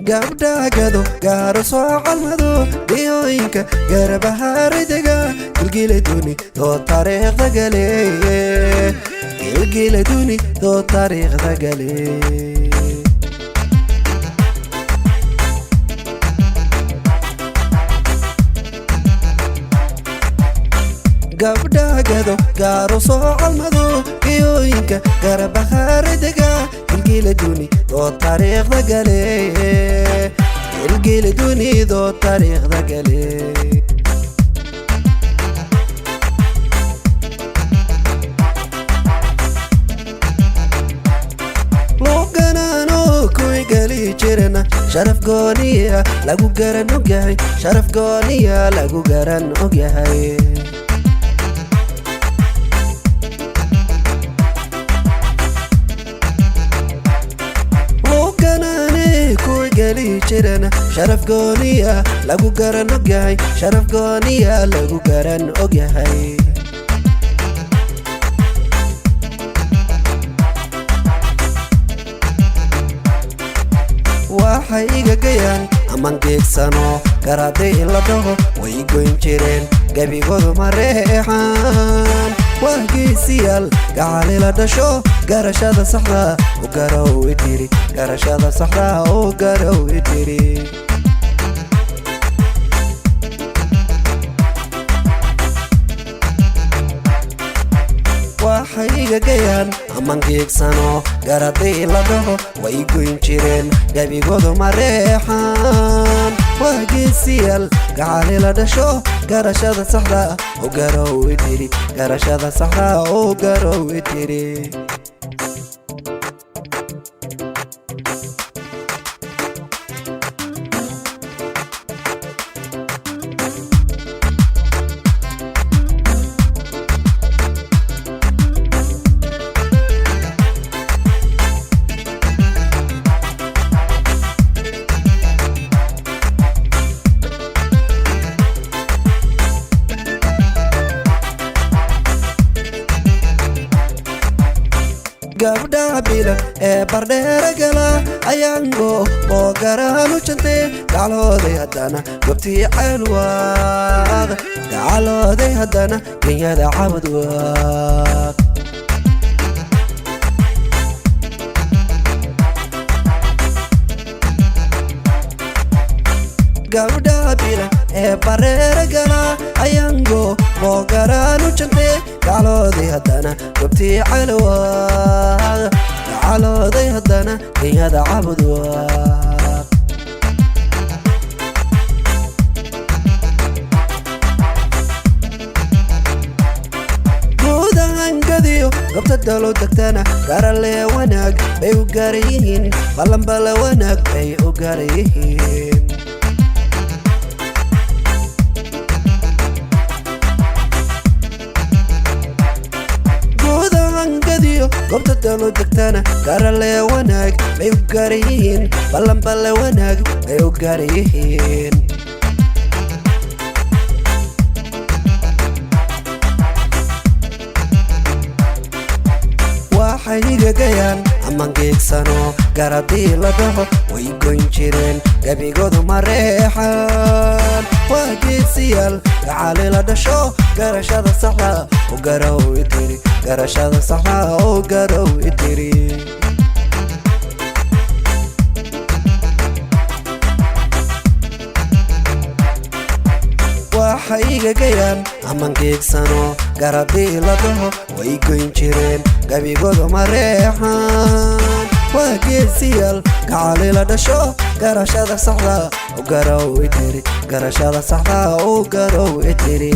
gabdha gado gaaro soo calmado dhiyooyinka garbahaaridaga gilgiladuni doo taariikhda gale gilgiladuni doo taariikhda gale gabdha gado gaaro soo calmado dhiyooyinka garbahaaridaga gilgiladuni doo taariikhda gale gilgiladuni doo taariikhda gale looganano kuwi gali jirana sharaf gooniya lagu garan ogyahay sharaf gooniya lagu garan ogyahay sharaf gooniya lagu garan ogyahay sharaf gooniya lagu garan ogyahay waxay iga gayaan aman geegsano garaday la dhaho way goyn jireen gabigoodu mareexaan waa geesiyaal gacali la dhasho garashada saxda u garow idiri garashada saxda u garow idiri waxay iga gayaan aman geegsano garaday la dhaho way goyn jireen gabigoodu mareexaan waa geesiyaal gacali la dhasho garashada saxda u garow idiri garashada saxda u garow idiri gabdha bilan ee bardheera gala ayaango oo garaanu jante gacalooday haddana gobtii ceelwaaq gacalooday haddana genyada cabad waaq gabdha bilan ee bardheera gala ayaango oo garaanu jante gacalooday haddana gobtii ceelwaaq gacalooday haddana genyada cabad waaq guudahangadiyo gobta dalo degtana garale wanaag bay u gaara yihiin ballanbala wanaag bay u gaara yihiin gobta dalo degtana garale wanaag bay u gaara yihiin ballanbala wanaag bay u gaara yihiin waxay iga gayaan aman geegsano garadii la dhaho way goyn jireen gabigoodu mareexaan waa geesiyaal gacali la dhasho garashada saxda u garow idiri garashada saxda u garow idiri waxay iga gayaan aman geegsano garadii la dhaho way goyn jireen gabigoodu mareexaan waa geesiyaal gacali la dhasho garashada saxda u garow idiri garashada saxda u garow idiri